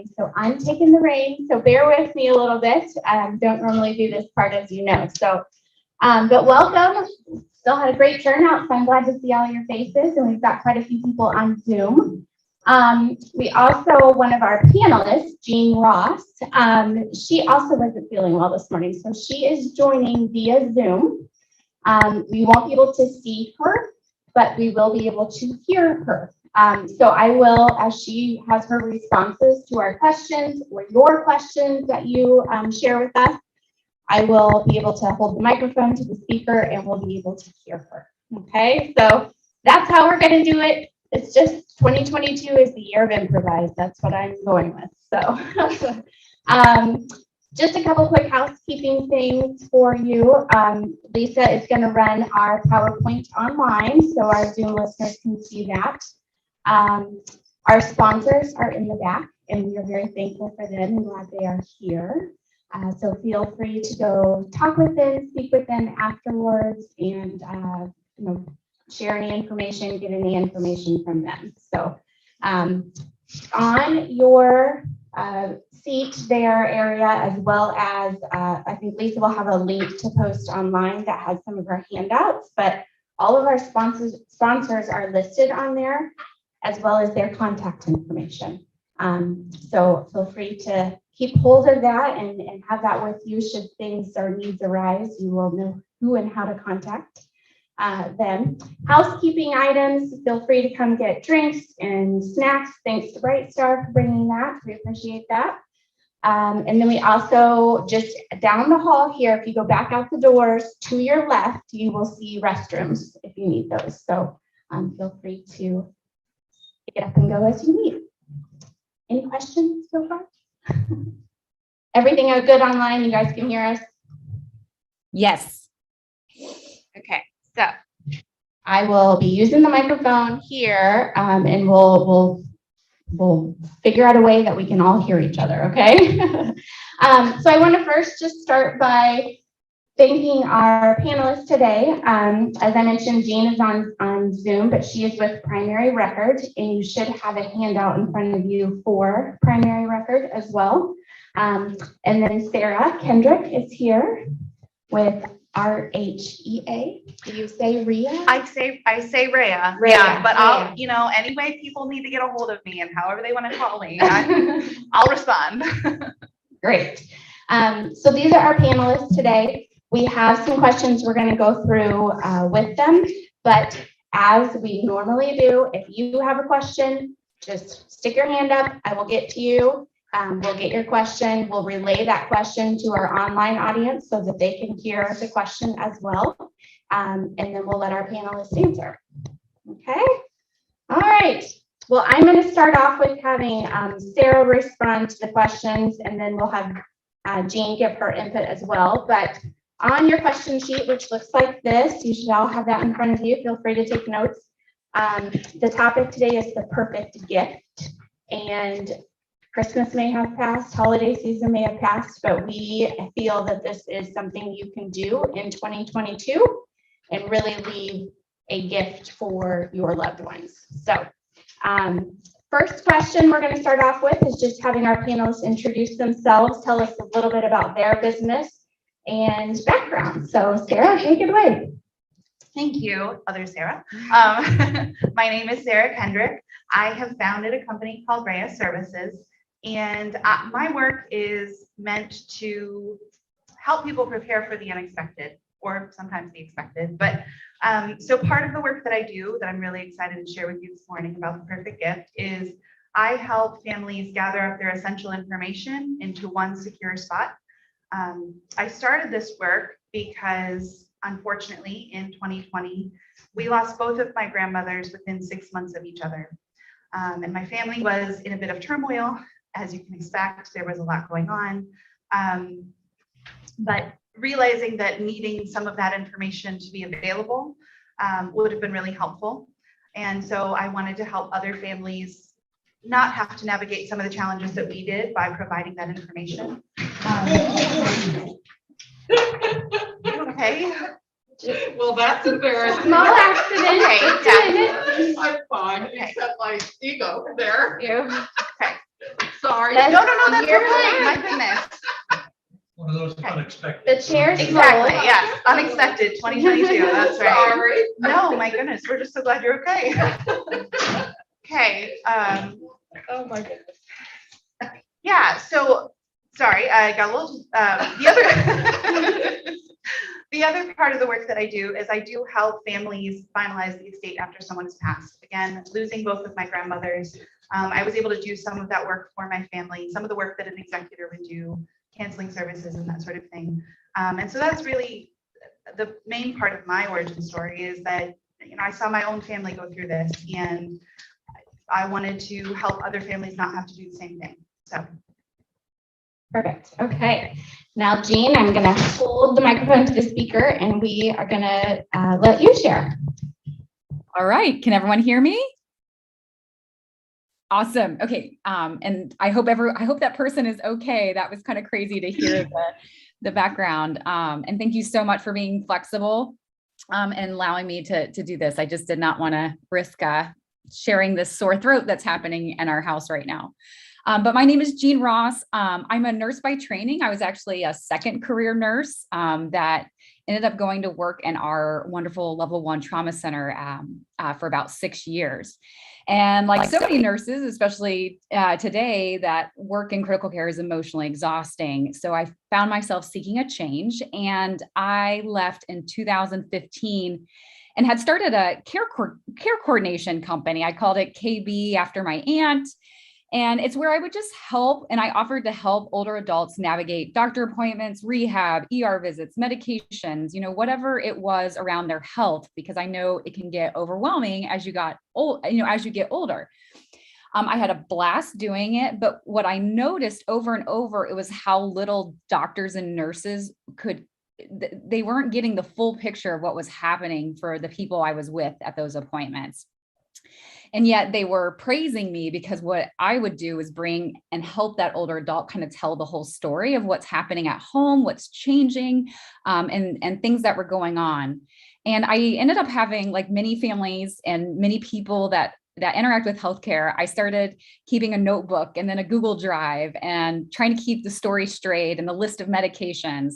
morning, so I'm taking the reins. So bear with me a little bit. Don't normally do this part, as you know. So, but welcome. Still had a great turnout, so I'm glad to see all your faces, and we've got quite a few people on Zoom. We also, one of our panelists, Jean Ross, she also wasn't feeling well this morning, so she is joining via Zoom. We won't be able to see her, but we will be able to hear her. So I will, as she has her responses to our questions or your questions that you share with us, I will be able to hold the microphone to the speaker and we'll be able to hear her. Okay, so that's how we're going to do it. It's just 2022 is the year of improvise. That's what I'm going with. So just a couple quick housekeeping things for you. Lisa is going to run our PowerPoint online so our Zoom listeners can see that. Our sponsors are in the back and we are very thankful for them and glad they are here. So feel free to go talk with them, speak with them afterwards, and share any information, get any information from them. So on your seat there area, as well as I think Lisa will have a link to post online that has some of our handouts, but all of our sponsors are listed on there, as well as their contact information. So feel free to keep hold of that and have that with you should things or needs arise. You will know who and how to contact them. Housekeeping items, feel free to come get drinks and snacks. Thanks to Brightstar for bringing that. We appreciate that. And then we also, just down the hall here, if you go back out the doors to your left, you will see restrooms if you need those. So feel free to get up and go as you need. Any questions so far? Everything good online? You guys can hear us? Yes. Okay, so I will be using the microphone here, and we'll figure out a way that we can all hear each other, okay? So I want to first just start by thanking our panelists today. As I mentioned, Jean is on Zoom, but she is with Primary Record, and you should have a handout in front of you for Primary Record as well. And then Sarah Kendrick is here with RHEA. Do you say RIA? I say Rhea. Rhea. Yeah, but Rhea. I'll, any way people need to get a hold of me and however they want to call me, I'll respond. Great. So these are our panelists today. We have some questions we're going to go through with them, but as we normally do, if you have a question, just stick your hand up. I will get to you. We'll get your question. We'll relay that question to our online audience so that they can hear the question as well. And then we'll let our panelists answer. Okay. All right. Well, I'm going to start off with having Sarah respond to the questions, and then we'll have Jean give her input as well. But on your question sheet, which looks like this, you should all have that in front of you. Feel free to take notes. The topic today is the perfect gift, and Christmas may have passed, holiday season may have passed, but we feel that this is something you can do in 2022 and really leave a gift for your loved ones. So first question we're going to start off with is just having our panelists introduce themselves, tell us a little bit about their business and background. So Sarah, take it away. Thank you, other Sarah. My name is Sarah Kendrick. I have founded a company called Rhea Services, and my work is meant to help people prepare for the unexpected, or sometimes the expected. But so part of the work that I do that I'm really excited to share with you this morning about the perfect gift is I help families gather up their essential information into one secure spot. I started this work because unfortunately in 2020, we lost both of my grandmothers within 6 months of each other. And my family was in a bit of turmoil. As you can expect, there was a lot going on. But realizing that needing some of that information to be available would have been really helpful. And so I wanted to help other families not have to navigate some of the challenges that we did by providing that information. Okay. Well, that's embarrassing. Small accident. Okay, I'm fine, Okay. except my ego there. Yeah. Okay. Sorry. That's- No, that's You're okay. My fine. goodness. One of those Okay. unexpected. The chair's Exactly, roll. yes. Unexpected 2022. That's right. Sorry. No, my goodness. We're just so glad you're okay. Okay. Oh, my goodness. Yeah, so, sorry, I got a little, the other part of the work that I do is I do help families finalize the estate after someone has passed. Again, losing both of my grandmothers, I was able to do some of that work for my family, some of the work that an executor would do, canceling services and that sort of thing. And so that's really the main part of my origin story is that, I saw my own family go through this and I wanted to help other families not have to do the same thing. So. Perfect. Okay. Now, Jean, I'm going to hold the microphone to the speaker and we are going to let you share. All right. Can everyone hear me? Awesome. Okay. And I hope that person is okay. That was kind of crazy to hear the background. And thank you so much for being flexible and allowing me to do this. I just did not want to risk sharing this sore throat that's happening in our house right now. But my name is Jean Ross. I'm a nurse by training. I was actually a second career nurse that ended up going to work in our wonderful level 1 trauma center for about 6 years. And like so many nurses, especially today, that work in critical care is emotionally exhausting. So I found myself seeking a change and I left in 2015 and had started a care coordination company. I called it KB after my aunt. And it's where I would just help, and I offered to help older adults navigate doctor appointments, rehab, ER visits, medications, whatever it was around their health, because I know it can get overwhelming as you got old, as you get older. I had a blast doing it, but what I noticed over and over, it was how little doctors and nurses they weren't getting the full picture of what was happening for the people I was with at those appointments. And yet they were praising me because what I would do is bring and help that older adult kind of tell the whole story of what's happening at home, what's changing, and things that were going on. And I ended up having, like many families and many people that interact with healthcare, I started keeping a notebook and then a Google Drive and trying to keep the story straight and the list of medications.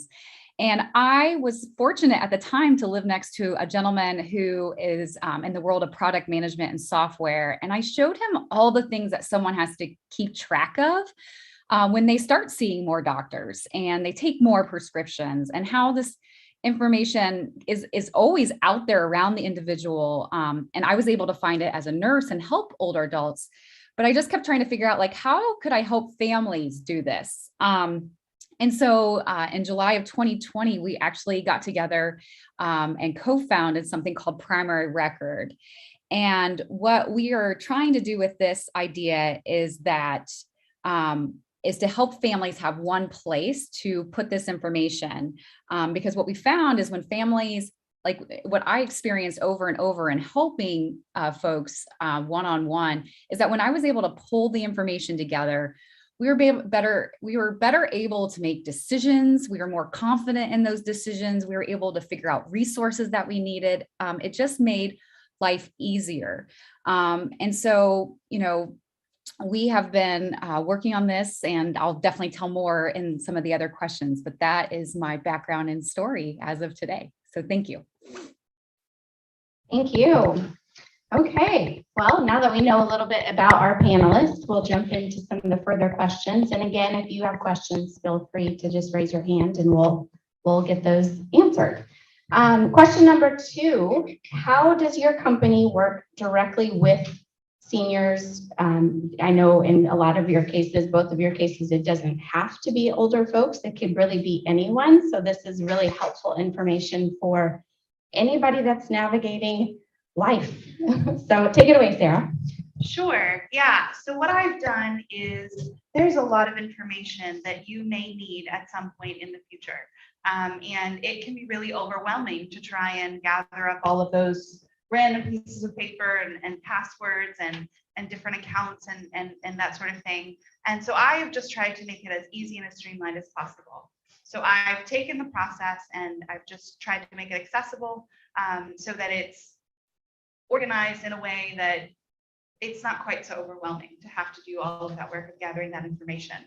And I was fortunate at the time to live next to a gentleman who is in the world of product management and software. And I showed him all the things that someone has to keep track of when they start seeing more doctors and they take more prescriptions, and how this information is always out there around the individual. And I was able to find it as a nurse and help older adults. But I just kept trying to figure out, like, how could I help families do this? And so in July of 2020, we actually got together and co-founded something called Primary Record. And what we are trying to do with this idea is to help families have one place to put this information. Because what we found is when families, like what I experienced over and over in helping folks one-on-one, is that when I was able to pull the information together, we were better able to make decisions. We were more confident in those decisions. We were able to figure out resources that we needed. It just made life easier. And so, we have been working on this, and I'll definitely tell more in some of the other questions, but that is my background and story as of today. So thank you. Thank you. Okay, well, now that we know a little bit about our panelists, we'll jump into some of the further questions. And again, if you have questions, feel free to just raise your hand and we'll get those answered. Question number 2, how does your company work directly with seniors? I know in a lot of your cases, both of your cases, it doesn't have to be older folks. It could really be anyone. So this is really helpful information for anybody that's navigating life. So take it away, Sarah. Sure. Yeah. So what I've done is there's a lot of information that you may need at some point in the future. And it can be really overwhelming to try and gather up all of those random pieces of paper and passwords and different accounts and that sort of thing. And so I have just tried to make it as easy and as streamlined as possible. So I've taken the process and I've just tried to make it accessible so that it's organized in a way that it's not quite so overwhelming to have to do all of that work of gathering that information.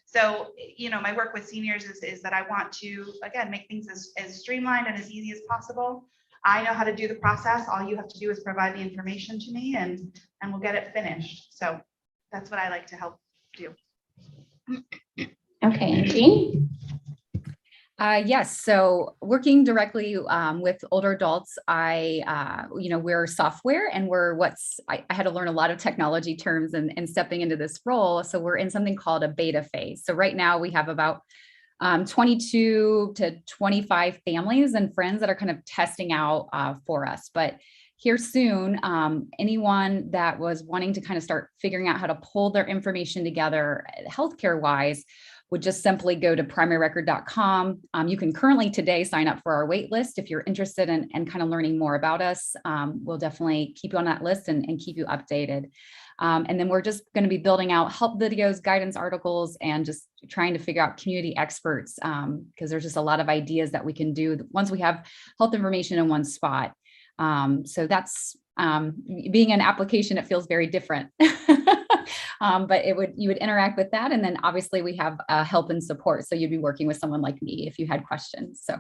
So, my work with seniors is that I want to, again, make things as streamlined and as easy as possible. I know how to do the process. All you have to do is provide the information to me and we'll get it finished. So that's what I like to help do. Okay, Jean? Yes. So working directly with older adults, we're software and I had to learn a lot of technology terms and stepping into this role. So we're in something called a beta phase. So right now we have about 22 to 25 families and friends that are kind of testing out for us. But here soon, anyone that was wanting to kind of start figuring out how to pull their information together healthcare wise would just simply go to primaryrecord.com. You can currently today sign up for our wait list if you're interested in kind of learning more about us. We'll definitely keep you on that list and keep you updated. And then we're just going to be building out help videos, guidance articles, and just trying to figure out community experts because there's just a lot of ideas that we can do once we have health information in one spot. So that's being an application, it feels very different. But you would interact with that. And then obviously we have help and support. So you'd be working with someone like me if you had questions. So.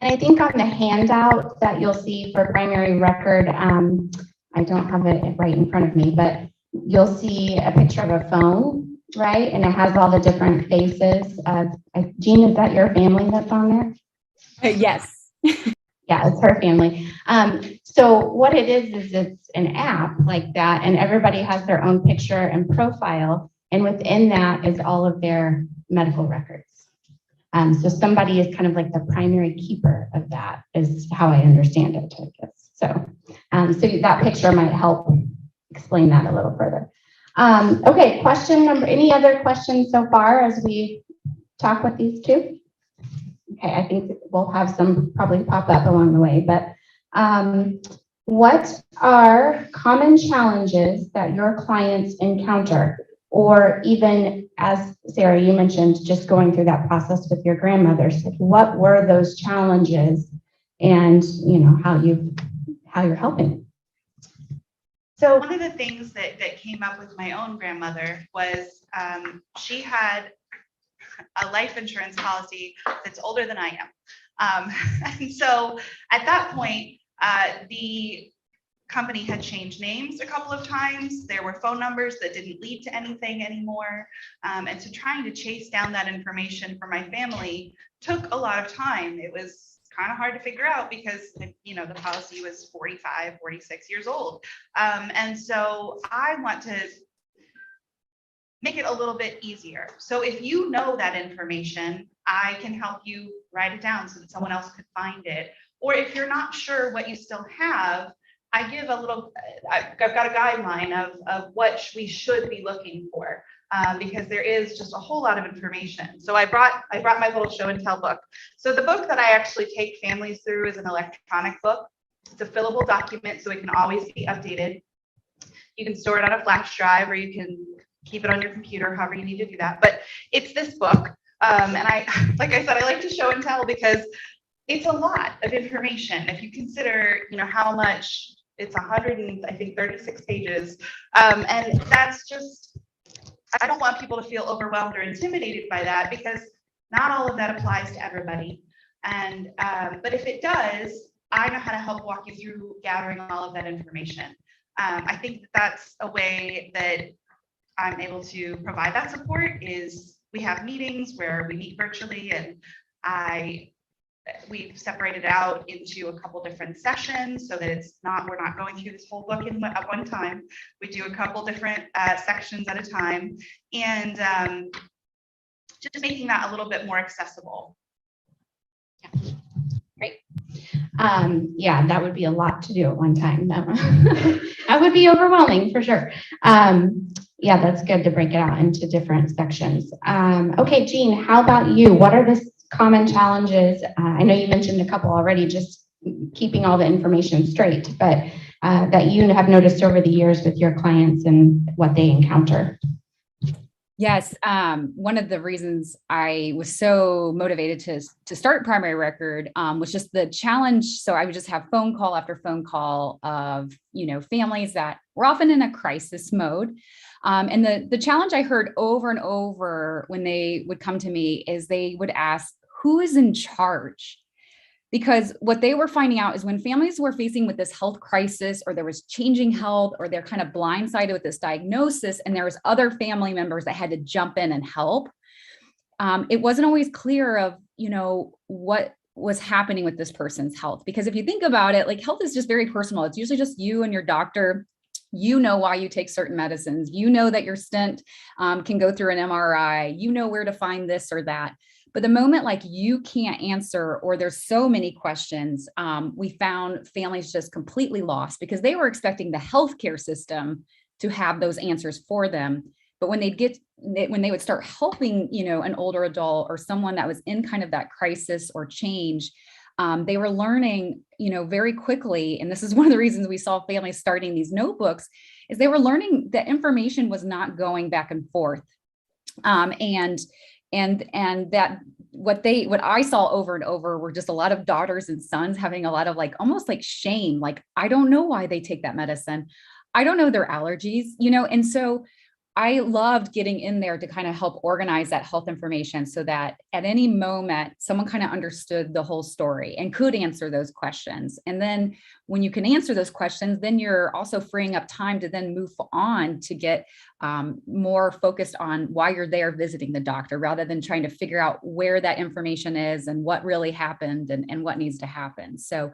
And I think on the handout that you'll see for primary record, I don't have it right in front of me, but you'll see a picture of a phone, right? And it has all the different faces. Jean, is that your family that's on there? Yes. Yeah, it's her family. So what it is it's an app like that, and everybody has their own picture and profile, and within that is all of their medical records. So somebody is kind of like the primary keeper of that, is how I understand it, I guess. So that picture might help explain that a little further. Okay, any other questions so far as we talk with these two? Okay, I think we'll have some probably pop up along the way, but what are common challenges that your clients encounter? Or even, as Sarah, you mentioned, just going through that process with your grandmothers, what were those challenges and how you're helping? So one of the things that came up with my own grandmother was she had a life insurance policy that's older than I am. And so at that point, the company had changed names a couple of times. There were phone numbers that didn't lead to anything anymore. And so trying to chase down that information for my family took a lot of time. It was kind of hard to figure out because, the policy was 45, 46 years old. And so I want to make it a little bit easier. So if you know that information, I can help you write it down so that someone else could find it. Or if you're not sure what you still have, I give I've got a guideline of what we should be looking for because there is just a whole lot of information. So I brought my little show and tell book. So the book that I actually take families through is an electronic book. It's a fillable document, so it can always be updated. You can store it on a flash drive or you can keep it on your computer, however you need to do that. But it's this book. And like I said, I like to show and tell because it's a lot of information. If you consider, how much it's 136 pages. And that's just, I don't want people to feel overwhelmed or intimidated by that because not all of that applies to everybody. And, but if it does, I know how to help walk you through gathering all of that information. I think that's a way that I'm able to provide that support is we have meetings where we meet virtually and we've separated out into a couple different sessions so that we're not going through this whole book at one time. We do a couple different sections at a time and just making that a little bit more accessible. Yeah. Great. Yeah, that would be a lot to do at one time. That would be overwhelming for sure. Yeah, that's good to break it out into different sections. Okay, Jean, how about you? What are the common challenges? I know you mentioned a couple already, just keeping all the information straight, but that you have noticed over the years with your clients and what they encounter. Yes. One of the reasons I was so motivated to start Primary Record was just the challenge. So I would just have phone call after phone call of, families that were often in a crisis mode. And the challenge I heard over and over when they would come to me is they would ask, who is in charge? Because what they were finding out is when families were facing with this health crisis, or there was changing health, or they're kind of blindsided with this diagnosis, and there was other family members that had to jump in and help, it wasn't always clear of, what was happening with this person's health. Because if you think about it, like, health is just very personal. It's usually just you and your doctor. Why you take certain medicines, that your stent can go through an MRI, where to find this or that. But the moment like you can't answer, or there's so many questions, we found families just completely lost because they were expecting the healthcare system to have those answers for them. But when they would start helping, an older adult or someone that was in kind of that crisis or change, they were learning, very quickly. And this is one of the reasons we saw families starting these notebooks, is they were learning that information was not going back and forth. And that what I saw over and over were just a lot of daughters and sons having a lot of almost like shame. Like, I don't know why they take that medicine. I don't know their allergies, and so I loved getting in there to kind of help organize that health information so that at any moment, someone kind of understood the whole story and could answer those questions. And then when you can answer those questions, then you're also freeing up time to then move on to get more focused on why you're there visiting the doctor, rather than trying to figure out where that information is and what really happened and what needs to happen. So,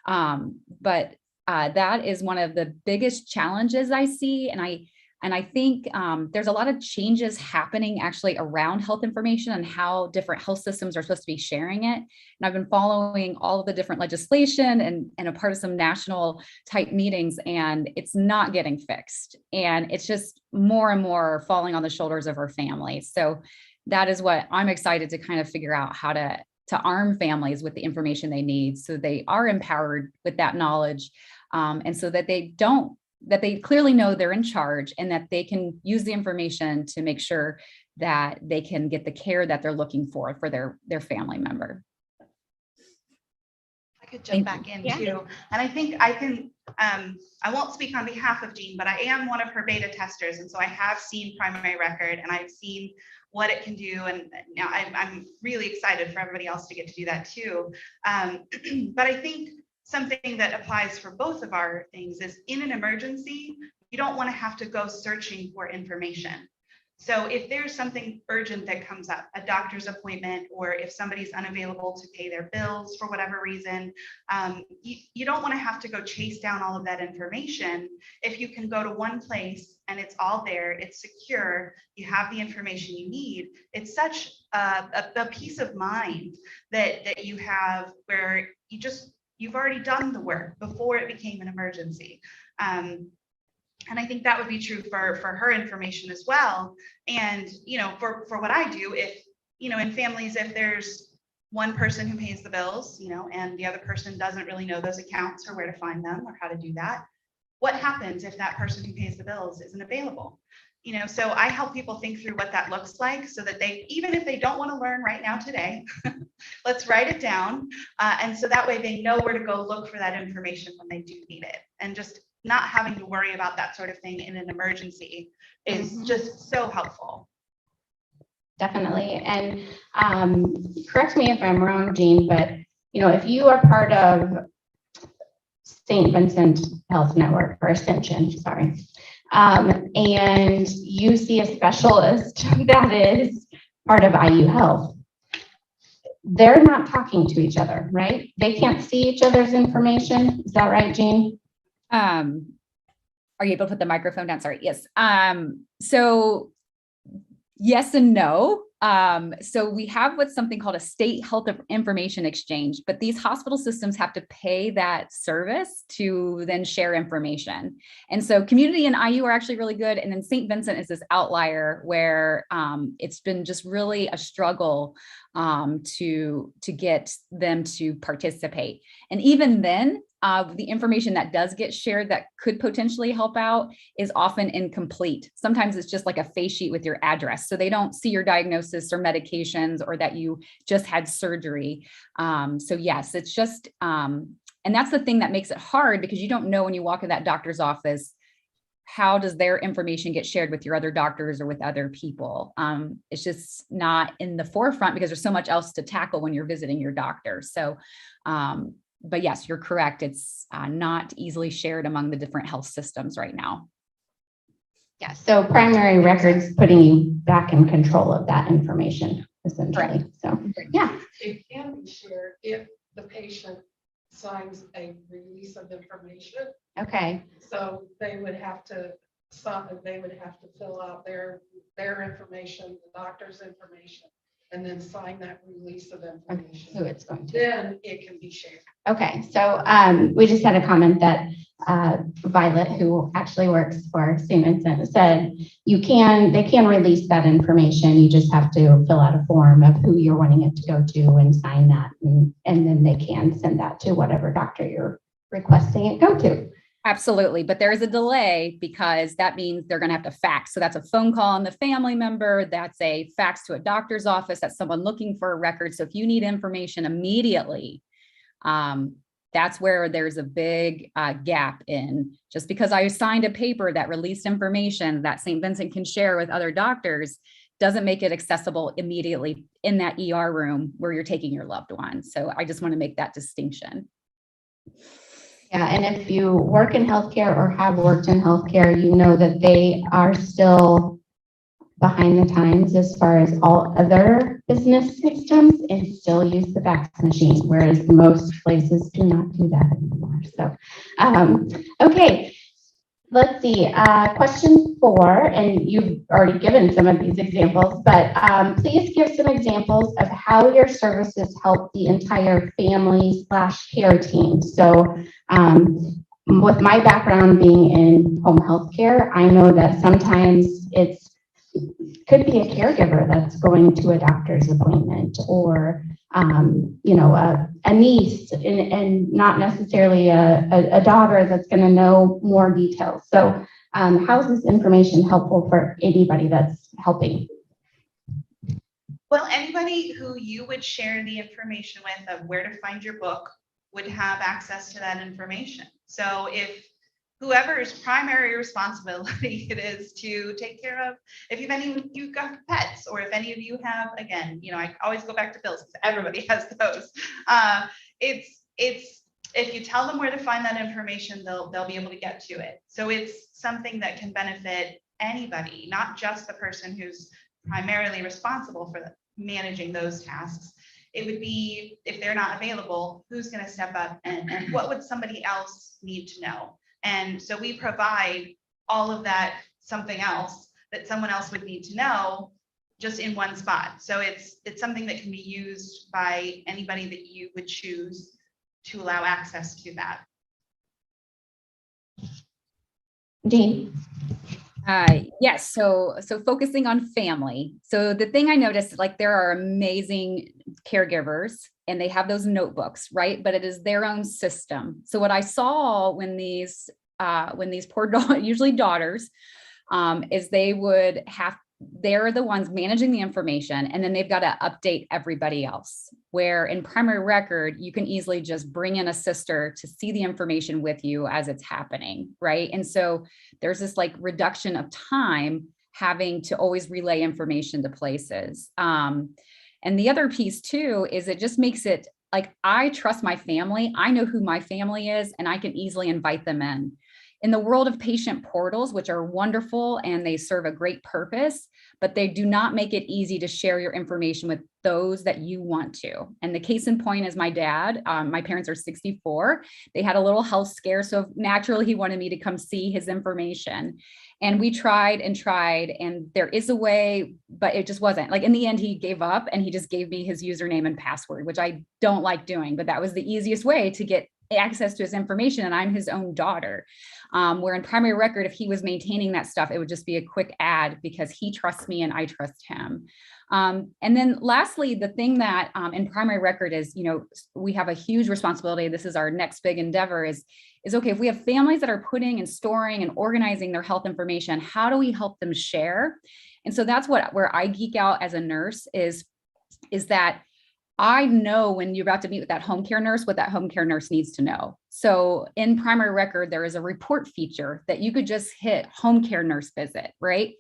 but that is one of the biggest challenges I see. And I think there's a lot of changes happening actually around health information and how different health systems are supposed to be sharing it. And I've been following all of the different legislation and a part of some national type meetings, and it's not getting fixed. And it's just more and more falling on the shoulders of our families. So that is what I'm excited to kind of figure out, how to arm families with the information they need so they are empowered with that knowledge, and so that they clearly know they're in charge, and that they can use the information to make sure that they can get the care that they're looking for their family member. I could jump back in too. And I think I can, I won't speak on behalf of Jean, but I am one of her beta testers. And so I have seen Primary Record and I've seen what it can do. And now I'm really excited for everybody else to get to do that too. But I think something that applies for both of our things is, in an emergency, you don't want to have to go searching for information. So if there's something urgent that comes up, a doctor's appointment, or if somebody's unavailable to pay their bills for whatever reason, you don't want to have to go chase down all of that information. If you can go to one place and it's all there, it's secure, you have the information you need, it's such a peace of mind that you have, where you've already done the work before it became an emergency. And I think that would be true for her information as well. And, for what I do, if, in families, if there's one person who pays the bills, and the other person doesn't really know those accounts or where to find them or how to do that, what happens if that person who pays the bills isn't available? So I help people think through what that looks like, so that even if they don't want to learn right now today, let's write it down. And so that way they know where to go look for that information when they do need it. And just not having to worry about that sort of thing in an emergency is just so helpful. Definitely. And correct me if I'm wrong, Jean, but if you are part of St. Vincent Health Network, or Ascension, sorry, and you see a specialist that is part of IU Health, they're not talking to each other, right? They can't see each other's information. Is that right, Jean? Are you able to put the microphone down? Sorry. Yes. So yes and no. So we have what's something called a state health information exchange, but these hospital systems have to pay that service to then share information. And so Community and IU are actually really good. And then St. Vincent is this outlier where it's been just really a struggle to get them to participate. And even then, the information that does get shared that could potentially help out is often incomplete. Sometimes it's just like a face sheet with your address. So they don't see your diagnosis or medications or that you just had surgery. So yes, it's just, and that's the thing that makes it hard, because you don't know when you walk in that doctor's office, how does their information get shared with your other doctors or with other people? It's just not in the forefront because there's so much else to tackle when you're visiting your doctor. So, but yes, you're correct. It's not easily shared among the different health systems right now. Yeah, so primary records putting you back in control of that information, essentially. Correct. So, yeah. It can be shared if the patient signs a release of information. Okay. So they would have to fill out their information, the doctor's information, and then sign that release of information. So it's going to. Then it can be shared. Okay, so we just had a comment that Violet, who actually works for St. Vincent, said they can release that information. You just have to fill out a form of who you're wanting it to go to and sign that, and then they can send that to whatever doctor you're requesting it go to. Absolutely. But there is a delay because that means they're going to have to fax. So that's a phone call on the family member. That's a fax to a doctor's office. That's someone looking for a record. So if you need information immediately, that's where there's a big gap in. Just because I signed a paper that released information that St. Vincent can share with other doctors doesn't make it accessible immediately in that ER room where you're taking your loved one. So I just want to make that distinction. Yeah, and if you work in healthcare or have worked in healthcare, you know that they are still behind the times as far as all other business systems and still use the fax machine, whereas most places do not do that anymore. So, okay, let's see. Question 4, and you've already given some of these examples, but please give some examples of how your services help the entire family/care team. So, with my background being in home health care, I know that sometimes could be a caregiver that's going to a doctor's appointment, or a niece, and not necessarily a daughter that's going to know more details. So how is this information helpful for anybody that's helping? Well, anybody who you would share the information with of where to find your book would have access to that information. So if whoever's primary responsibility it is to take care of, if you've got pets, or if any of you have, again, I always go back to bills because everybody has those. It's if you tell them where to find that information, they'll be able to get to it. So it's something that can benefit anybody, not just the person who's primarily responsible for managing those tasks. It would be, if they're not available, who's going to step up and what would somebody else need to know? And so we provide all of that, something else that someone else would need to know, just in one spot. So it's something that can be used by anybody that you would choose to allow access to that. Jean? Yes. So focusing on family. So the thing I noticed, like, there are amazing caregivers and they have those notebooks, right? But it is their own system. So what I saw when these poor usually daughters, is they're the ones managing the information, and then they've got to update everybody else. Where in primary record, you can easily just bring in a sister to see the information with you as it's happening, right? And so there's this like reduction of time having to always relay information to places. And the other piece too is it just makes it like, I trust my family. I know who my family is, and I can easily invite them in. In the world of patient portals, which are wonderful and they serve a great purpose, but they do not make it easy to share your information with those that you want to. And the case in point is my dad. My parents are 64. They had a little health scare. So naturally, he wanted me to come see his information. And we tried, and there is a way, but it just wasn't. Like, in the end, he gave up and he just gave me his username and password, which I don't like doing, but that was the easiest way to get access to his information, and I'm his own daughter. Where in primary record, if he was maintaining that stuff, it would just be a quick ad because he trusts me and I trust him. And then lastly, the thing that in primary record is, we have a huge responsibility. This is our next big endeavor is okay, if we have families that are putting and storing and organizing their health information, how do we help them share? And so that's where I geek out as a nurse is that I know when you're about to meet with that home care nurse, what that home care nurse needs to know. So in primary record, there is a report feature that you could just hit home care nurse visit, right?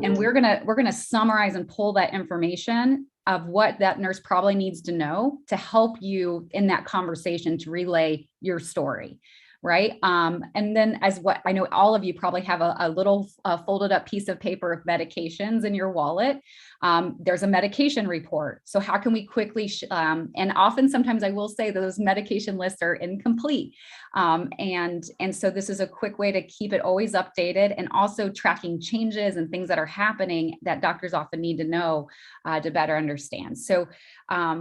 And we're gonna summarize and pull that information of what that nurse probably needs to know to help you in that conversation to relay your story. Right. And then as what I know, all of you probably have a little folded up piece of paper of medications in your wallet. There's a medication report. So how can we quickly, and often sometimes I will say that those medication lists are incomplete. And so this is a quick way to keep it always updated and also tracking changes and things that are happening that doctors often need to know to better understand. So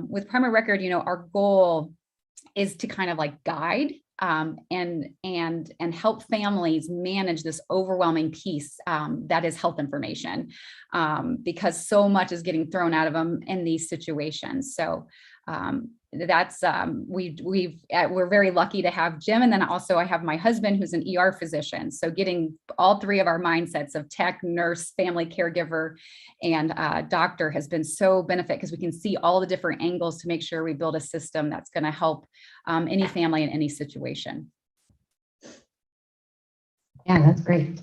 with primary record, our goal is to kind of like guide and help families manage this overwhelming piece that is health information, because so much is getting thrown out of them in these situations. So that's we're very lucky to have Jim, and then also I have my husband who's an ER physician. So getting all three of our mindsets of tech, nurse, family caregiver, and doctor has been so benefit because we can see all the different angles to make sure we build a system that's going to help any family in any situation. Yeah, that's great.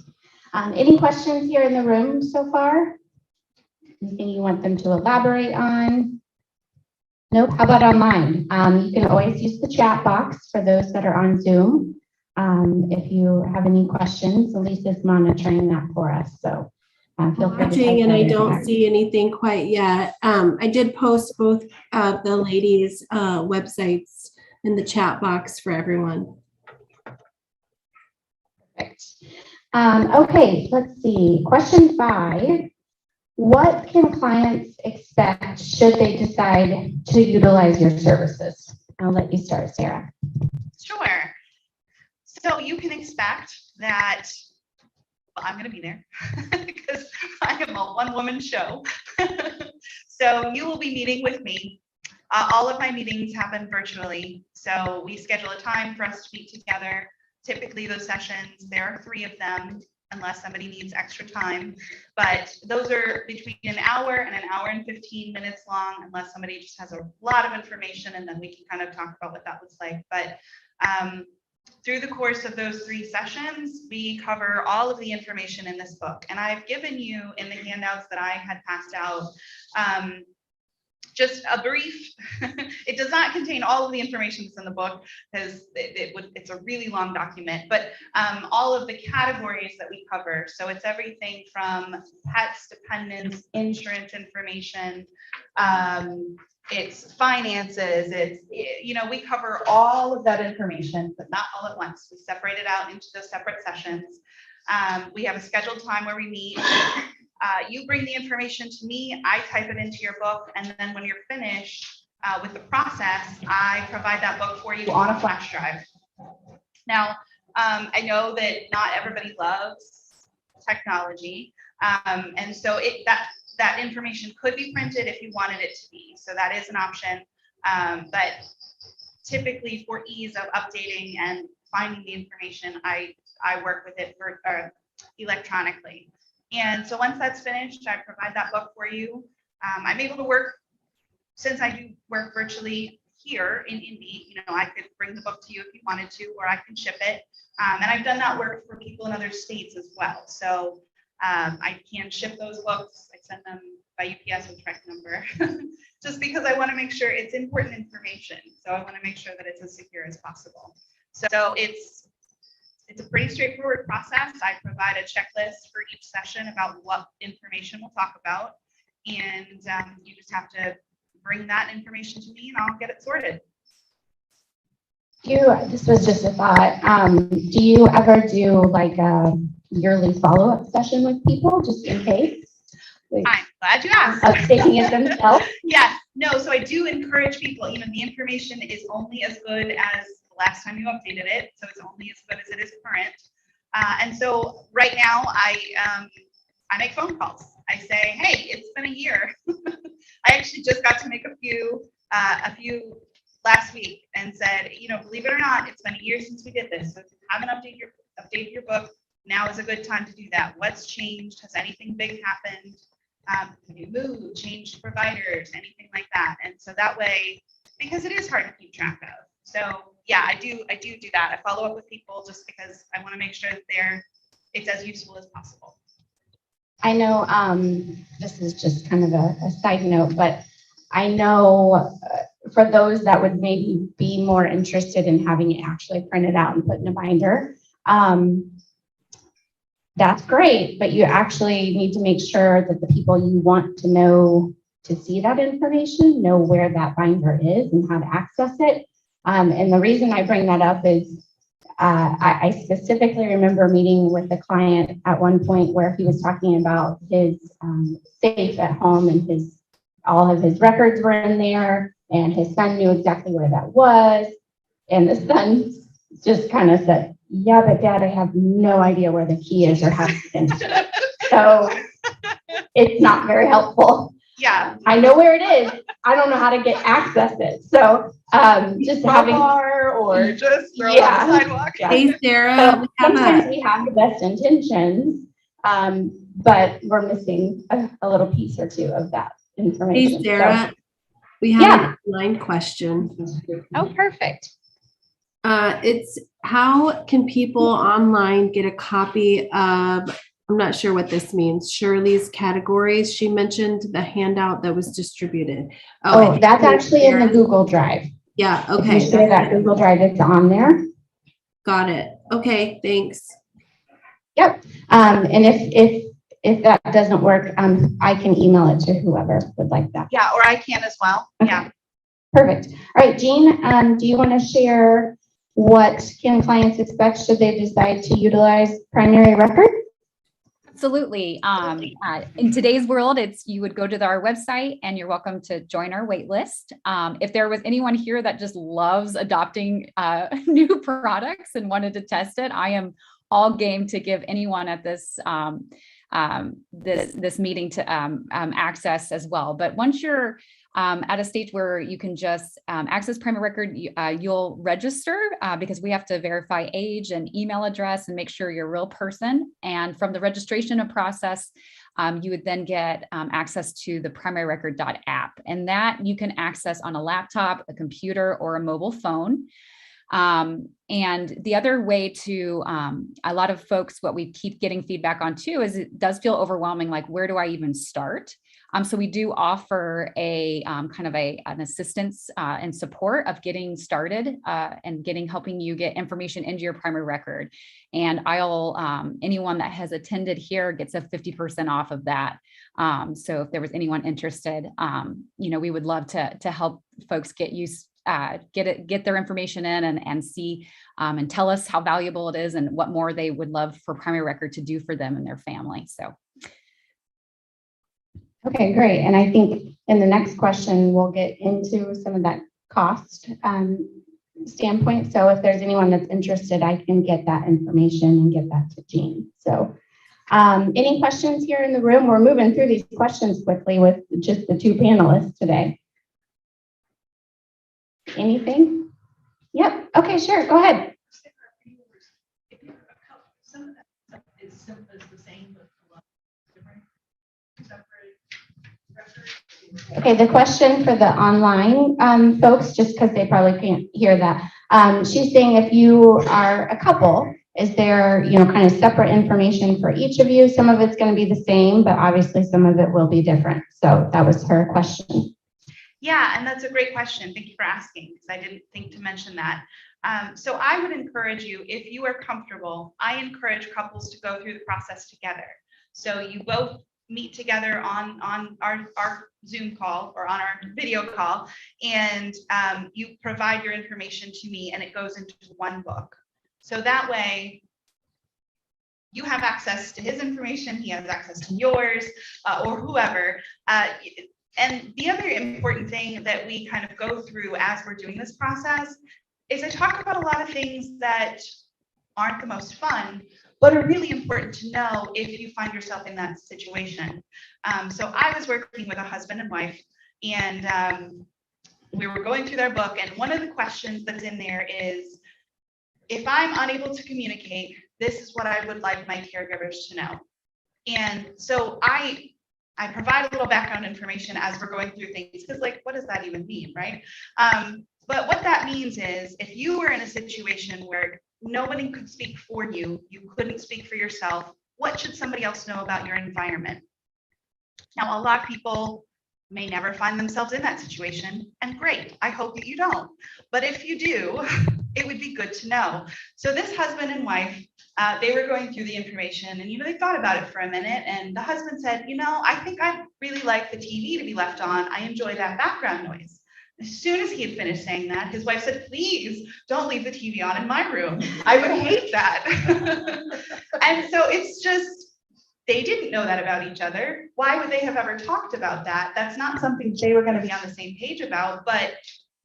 Any questions here in the room so far? Anything you want them to elaborate on? Nope. How about online? You can always use the chat box for those that are on Zoom. If you have any questions, Elisa's monitoring that for us. So feel free to type And that I in don't there. see anything quite yet. I did post both of the ladies' websites in the chat box for everyone. Perfect. Okay, let's see. Question 5. What can clients expect should they decide to utilize your services? I'll let you start, Sarah. Sure. So you can expect that, well, I'm going to be there because I am a one-woman show. So you will be meeting with me. All of my meetings happen virtually. So we schedule a time for us to meet together. Typically those sessions, there are 3 of them, unless somebody needs extra time. But those are between an hour and 15 minutes long, unless somebody just has a lot of information, and then we can kind of talk about what that looks like. But through the course of those 3 sessions, we cover all of the information in this book. And I've given you in the handouts that I had passed out, just a brief, it does not contain all of the information that's in the book because it's a really long document, but all of the categories that we cover. So it's everything from pets, dependents, insurance information, it's finances, it's, we cover all of that information, but not all at once. We separate it out into those separate sessions. We have a scheduled time where we meet. You bring the information to me, I type it into your book, and then when you're finished with the process, I provide that book for you on a flash drive. Now, I know that not everybody loves technology, and so that information could be printed if you wanted it to be. So that is an option, but typically for ease of updating and finding the information, I work with it for electronically. And so once that's finished, I provide that book for you. I'm able to work, since I do work virtually here in Indy, I could bring the book to you if you wanted to, or I can ship it. And I've done that work for people in other states as well. So I can ship those books. I send them by UPS with direct number, just because I want to make sure it's important information. So I want to make sure that it's as secure as possible. So it's a pretty straightforward process. I provide a checklist for each session about what information we'll talk about. And you just have to bring that information to me and I'll get it sorted. This was just a thought. Do you ever do like a yearly follow-up session with people just in case? I'm glad you asked. Of taking it themselves? Yes, no, so I do encourage people, the information is only as good as the last time you updated it. So it's only as good as it is current. And so right now I make phone calls. I say, hey, it's been a year. I actually just got to make a few last week and said, believe it or not, it's been a year since we did this. So if you haven't updated your book, now is a good time to do that. What's changed? Has anything big happened? Have you moved, changed providers, anything like that? And so that way, because it is hard to keep track of. So yeah, I do that. I follow up with people just because I want to make sure that it's as useful as possible. I know this is just kind of a side note, but I know for those that would maybe be more interested in having it actually printed out and put in a binder, that's great, but you actually need to make sure that the people you want to know to see that information know where that binder is and how to access it. And the reason I bring that up is I specifically remember meeting with a client at one point where he was talking about his safe at home and all of his records were in there, and his son knew exactly where that was. And the son just kind of said, yeah, but Dad, I have no idea where the key is or how to get into it. So it's not very helpful. Yeah. I know where it is. I don't know how to access it. So just having or just throw it on the sidewalk. Yeah. Hey, Sarah. So sometimes we have the best intentions, but we're missing a little piece or two of that information. Hey, Sarah. So, We have an online question. oh, perfect. It's how can people online get a copy of, I'm not sure what this means, Shirley's categories? She mentioned the handout that was distributed. Oh, that's actually in the Google Drive. Yeah, If okay. you share that Google Drive, it's on there. Got it. Okay, thanks. Yep. And if that doesn't work, I can email it to whoever would like that. Yeah, or I can as well. Okay. Yeah. Perfect. All right, Jean, do you want to share what can clients expect should they decide to utilize primary record? Absolutely. In today's world, you would go to our website and you're welcome to join our wait list. If there was anyone here that just loves adopting new products and wanted to test it, I am all game to give anyone at this this meeting to access as well. But once you're at a stage where you can just access primary record, you'll register because we have to verify age and email address and make sure you're a real person. And from the registration process, you would then get access to the primaryrecord.app, and that you can access on a laptop, a computer, or a mobile phone. And the other way to, a lot of folks, what we keep getting feedback on too, is it does feel overwhelming. Like, where do I even start? So we do offer a kind of an assistance and support of getting started and helping you get information into your primary record. And anyone that has attended here gets a 50% off of that. So if there was anyone interested, we would love to help folks get their information in and see and tell us how valuable it is and what more they would love for primary record to do for them and their family. So. Okay, great. And I think in the next question, we'll get into some of that cost standpoint. So if there's anyone that's interested, I can get that information and get that to Jean. So any questions here in the room? We're moving through these questions quickly with just the two panelists today. Anything? Yep. Okay, sure. Go ahead. Some of that stuff is simple as the same, but a lot different. Okay, the question for the online folks, just because they probably can't hear that. She's saying if you are a couple, is there, kind of separate information for each of you? Some of it's going to be the same, but obviously some of it will be different. So that was her question. Yeah, and that's a great question. Thank you for asking, because I didn't think to mention that. So I would encourage you, if you are comfortable, I encourage couples to go through the process together. So you both meet together on our Zoom call or on our video call, and you provide your information to me and it goes into one book. So that way you have access to his information, he has access to yours, or whoever. And the other important thing that we kind of go through as we're doing this process is I talk about a lot of things that aren't the most fun, but are really important to know if you find yourself in that situation. So I was working with a husband and wife, and we were going through their book, and one of the questions that's in there is, if I'm unable to communicate, this is what I would like my caregivers to know. And so I provide a little background information as we're going through things, because like, what does that even mean, right? But what that means is, if you were in a situation where nobody could speak for you, you couldn't speak for yourself, what should somebody else know about your environment? Now, a lot of people may never find themselves in that situation, and great, I hope that you don't. But if you do, it would be good to know. So this husband and wife, they were going through the information, and they thought about it for a minute, and the husband said, I think I'd really like the TV to be left on. I enjoy that background noise. As soon as he had finished saying that, his wife said, please don't leave the TV on in my room. I would hate that. And so it's just, they didn't know that about each other. Why would they have ever talked about that? That's not something they were going to be on the same page about. But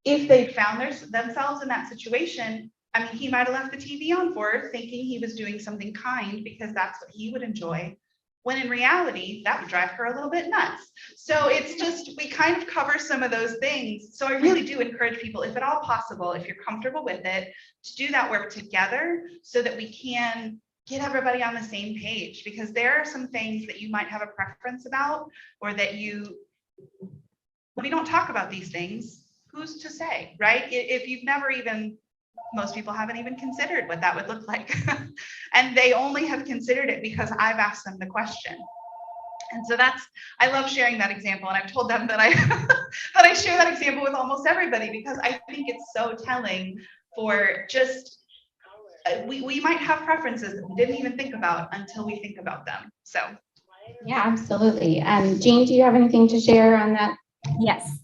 if they found themselves in that situation, I mean, he might have left the TV on for her, thinking he was doing something kind because that's what he would enjoy, when in reality, that would drive her a little bit nuts. So it's just, we kind of cover some of those things. So I really do encourage people, if at all possible, if you're comfortable with it, to do that work together so that we can get everybody on the same page, because there are some things that you might have a preference about, or that when we don't talk about these things, who's to say, right? If you've never even, most people haven't even considered what that would look like. And they only have considered it because I've asked them the question. And so I love sharing that example. And I've told them that I share that example with almost everybody, because I think it's so telling for just, we might have preferences that we didn't even think about until we think about them. So. Yeah, absolutely. Jean, do you have anything to share on that? Yes.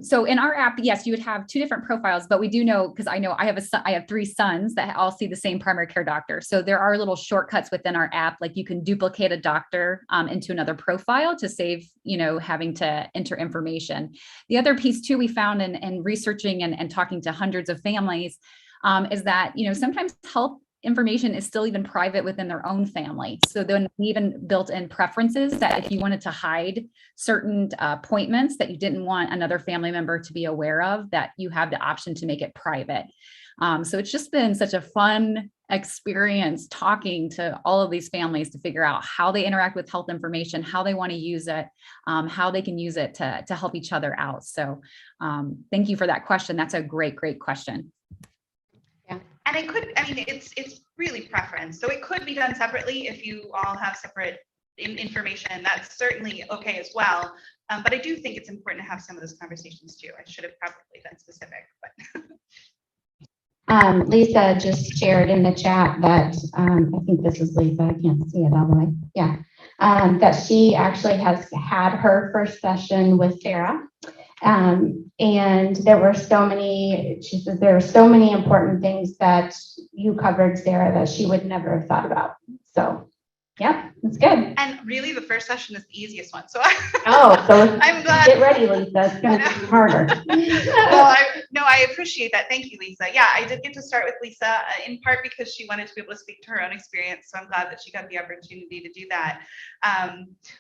So in our app, yes, you would have two different profiles, but we do know, because I know I have 3 sons that all see the same primary care doctor. So there are little shortcuts within our app, like you can duplicate a doctor into another profile to save, having to enter information. The other piece too, we found in researching and talking to hundreds of families, is that, sometimes health information is still even private within their own family. So then we even built in preferences that if you wanted to hide certain appointments that you didn't want another family member to be aware of, that you have the option to make it private. So it's just been such a fun experience talking to all of these families to figure out how they interact with health information, how they want to use it, how they can use it to help each other out. So thank you for that question. That's a great question. And it could, it's really preference. So it could be done separately if you all have separate information. That's certainly okay as well. But I do think it's important to have some of those conversations too. I should have probably been specific, but. Lisa just shared in the chat that, I think this is Lisa, I can't see it all the way. Yeah. That she actually has had her first session with Sarah. And there were she says there are so many important things that you covered, Sarah, that she would never have thought about. So, yeah, that's good. And really, the first session is the easiest one. So, so I'm glad. Get ready, Lisa. It's going to be harder. I appreciate that. Thank you, Lisa. Yeah, I did get to start with Lisa in part because she wanted to be able to speak to her own experience. So I'm glad that she got the opportunity to do that.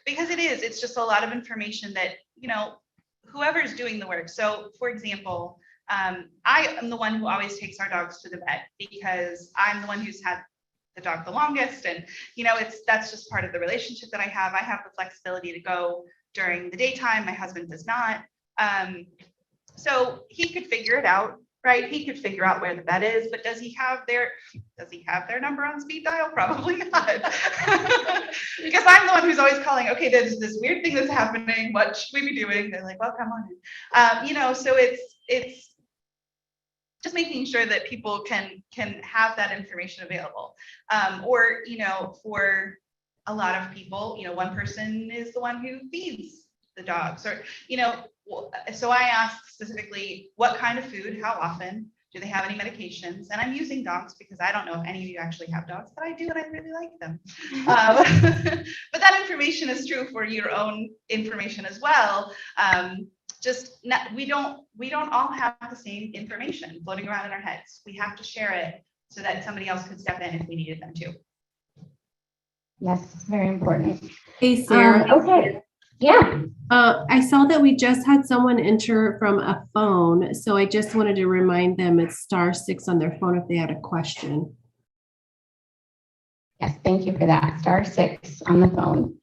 Because it's just a lot of information that, whoever's doing the work. So for example, I am the one who always takes our dogs to the vet because I'm the one who's had the dog the longest. And, that's just part of the relationship that I have. I have the flexibility to go during the daytime. My husband does not. So he could figure it out, right? He could figure out where the vet is, but does he have their number on speed dial? Probably not. Because I'm the one who's always calling, okay, there's this weird thing that's happening. What should we be doing? They're like, well, come on in. So it's just making sure that people can have that information available. Or, for a lot of people, one person is the one who feeds the dogs, or, so I asked specifically what kind of food, how often, do they have any medications? And I'm using dogs because I don't know if any of you actually have dogs, but I do, and I really like them. But that information is true for your own information as well. we don't all have the same information floating around in our heads. We have to share it so that somebody else could step in if we needed them to. Yes, very important. Hey, Sarah. Okay, yeah. I saw that we just had someone enter from a phone, so I just wanted to remind them it's *6 on their phone if they had a question. Yes, thank you for that. *6 on the phone.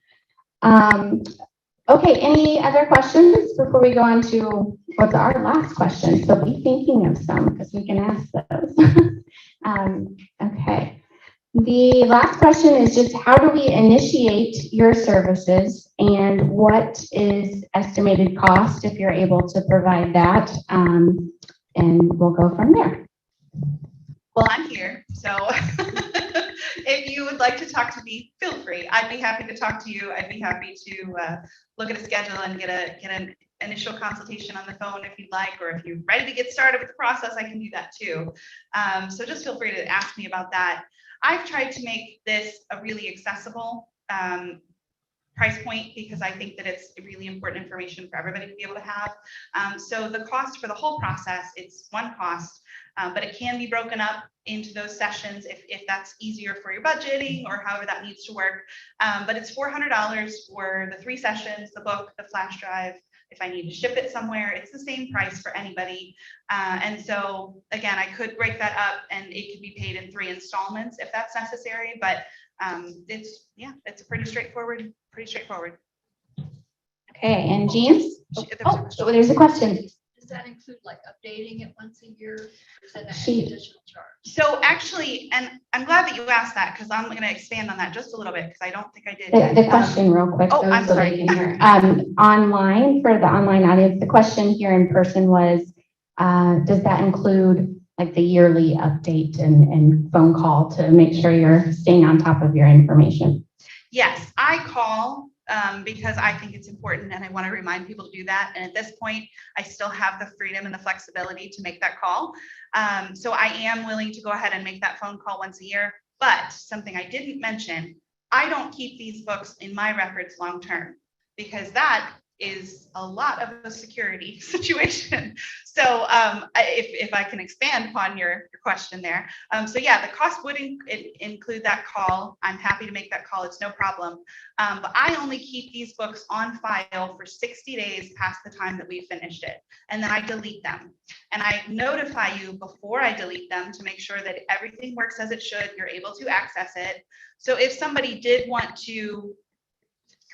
Okay, any other questions before we go on to what's our last question? So be thinking of some because we can ask those. Okay. The last question is just how do we initiate your services and what is estimated cost if you're able to provide that? And we'll go from there. Well, I'm here, so if you would like to talk to me, feel free. I'd be happy to talk to you. I'd be happy to look at a schedule and get an initial consultation on the phone if you'd like, or if you're ready to get started with the process, I can do that too. So just feel free to ask me about that. I've tried to make this a really accessible price point because I think that it's really important information for everybody to be able to have. So the cost for the whole process, it's one cost, but it can be broken up into those sessions if that's easier for your budgeting or however that needs to work. But it's $400 for the 3 sessions, the book, the flash drive. If I need to ship it somewhere, it's the same price for anybody. And so again, I could break that up and it could be paid in 3 installments if that's necessary, but it's pretty straightforward. Okay, and James? Oh, there's a question. Does that include like updating it once a year? Or is that an She- additional charge? So actually, and I'm glad that you asked that because I'm going to expand on that just a little bit because I don't think I did. The question real quick. Oh, though, I'm so sorry. they can hear. Online, for the online audience, the question here in person was, does that include like the yearly update and phone call to make sure you're staying on top of your information? Yes, I call because I think it's important and I want to remind people to do that. And at this point, I still have the freedom and the flexibility to make that call. So I am willing to go ahead and make that phone call once a year. But something I didn't mention, I don't keep these books in my records long term because that is a lot of a security situation. So if I can expand upon your question there. So yeah, the cost would include that call. I'm happy to make that call. It's no problem. But I only keep these books on file for 60 days past the time that we finished it. And then I delete them. And I notify you before I delete them to make sure that everything works as it should. You're able to access it. So if somebody did want to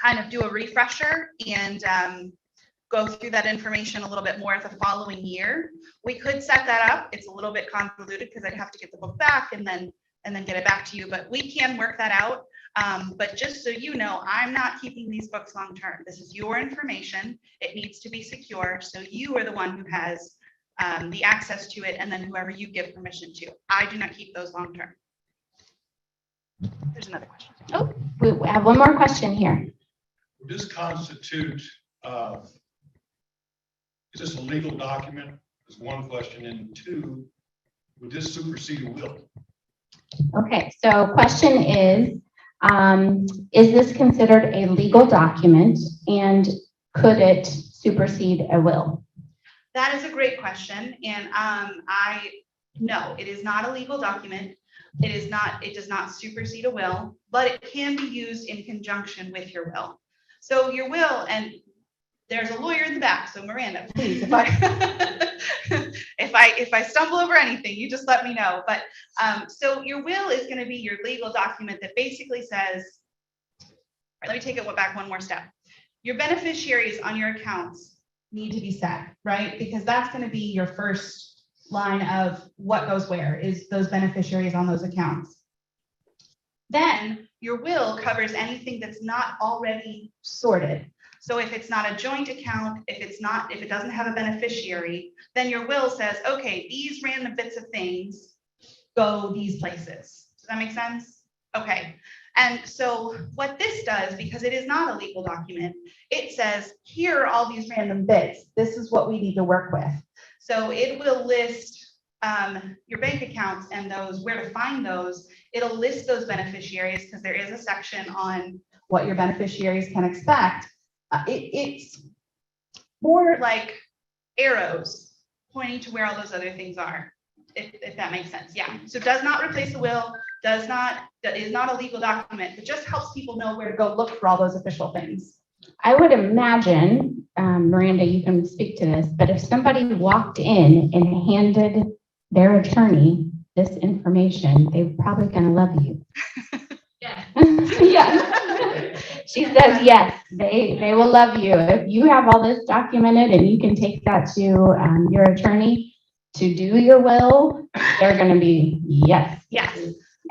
kind of do a refresher and go through that information a little bit more the following year, we could set that up. It's a little bit convoluted because I'd have to get the book back and then get it back to you, but we can work that out. But just so you know, I'm not keeping these books long term. This is your information. It needs to be secure. So you are the one who has the access to it, and then whoever you give permission to. I do not keep those long term. There's another question. Oh, we have one more question here. Would this constitute, is this a legal document? Is one question. And 2, would this supersede a will? Okay, so question is this considered a legal document and could it supersede a will? That is a great question. And no, it is not a legal document. It does not supersede a will, but it can be used in conjunction with your will. So your will, and there's a lawyer in the back, so Miranda, please, if I stumble over anything, you just let me know. But so your will is going to be your legal document that basically says, all right, let me take it back one more step. Your beneficiaries on your accounts need to be set, right? Because that's going to be your first line of what goes where is those beneficiaries on those accounts. Then your will covers anything that's not already sorted. So if it's not a joint account, if it doesn't have a beneficiary, then your will says, okay, these random bits of things go these places. Does that make sense? Okay. And so what this does, because it is not a legal document, it says, here are all these random bits. This is what we need to work with. So it will list your bank accounts and those, where to find those. It'll list those beneficiaries because there is a section on what your beneficiaries can expect. It's more like arrows pointing to where all those other things are, if that makes sense. Yeah. So does not replace the will, that is not a legal document, but just helps people know where to go look for all those official things. I would imagine, Miranda, you can speak to this, but if somebody walked in and handed their attorney this information, they're probably gonna love you. Yeah. Yes. She says, yes, they will love you. If you have all this documented and you can take that to your attorney to do your will, they're gonna be, yes. Yes.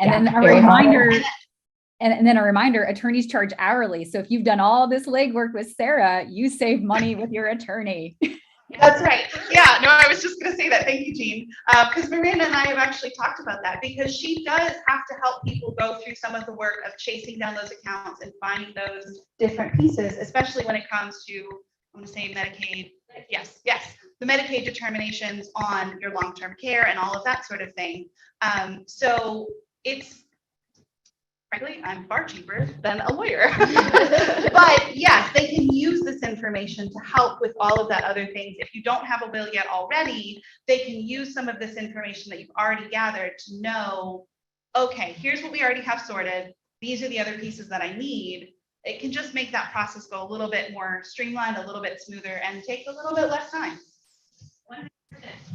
And then a very reminder, helpful. and then a reminder, attorneys charge hourly. So if you've done all this legwork with Sarah, you save money with your attorney. That's right. Yeah, no, I was just going to say that. Thank you, Jean. Because Miranda and I have actually talked about that, because she does have to help people go through some of the work of chasing down those accounts and finding those different pieces, especially when it comes to, I'm going to say Medicaid. Yes, the Medicaid determinations on your long-term care and all of that sort of thing. So it's, frankly, I'm far cheaper than a lawyer. But yes, they can use this information to help with all of that other things. If you don't have a will yet already, they can use some of this information that you've already gathered to know, okay, here's what we already have sorted. These are the other pieces that I need. It can just make that process go a little bit more streamlined, a little bit smoother, and take a little bit less time. 100%,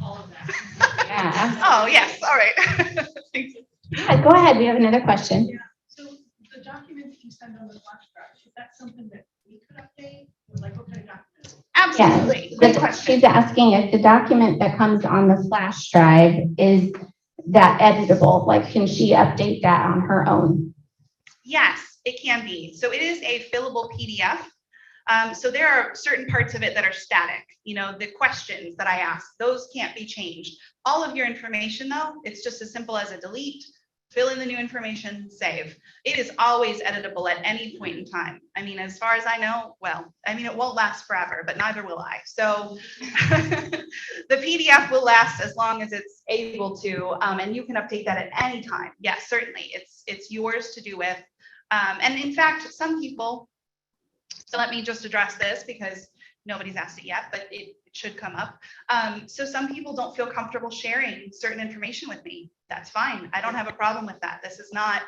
all of that. Yeah. Oh, yes. All right. Thanks. Yeah, go ahead. We have another question. Yeah, so the documents you send on the flash drive, is that something that we could update? Or like what kind of documents? Absolutely. Great question. She's asking if the document that comes on the flash drive is that editable, like can she update that on her own? Yes, it can be. So it is a fillable PDF. So there are certain parts of it that are static. You know, the questions that I ask, those can't be changed. All of your information though, it's just as simple as a delete, fill in the new information, save. It is always editable at any point in time. I mean, as far as I know, well, I mean, it won't last forever, but neither will I. So the PDF will last as long as it's able to, and you can update that at any time. Yes, certainly. It's yours to do with. And in fact, some people, so let me just address this because nobody's asked it yet, but it should come up. So some people don't feel comfortable sharing certain information with me. That's fine. I don't have a problem with that. This is not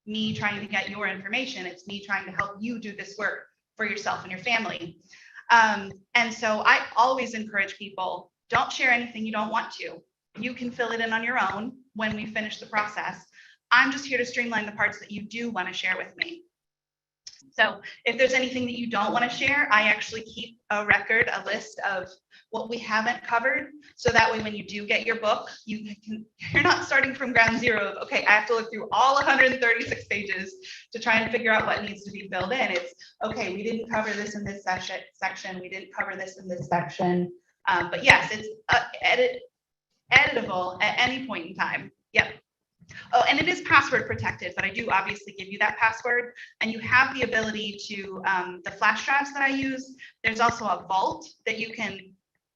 me trying to get your information. It's me trying to help you do this work for yourself and your family. And so I always encourage people, don't share anything you don't want to. You can fill it in on your own when we finish the process. I'm just here to streamline the parts that you do want to share with me. So if there's anything that you don't want to share, I actually keep a record, a list of what we haven't covered. So that way, when you do get your book, you're not starting from ground zero of, okay, I have to look through all 136 pages to try and figure out what needs to be filled in. It's, okay, we didn't cover this in this section. We didn't cover this in this section. But yes, it's editable at any point in time. Yep. Oh, and it is password protected, but I do obviously give you that password, and you have the ability to, the flash drives that I use, there's also a vault that you can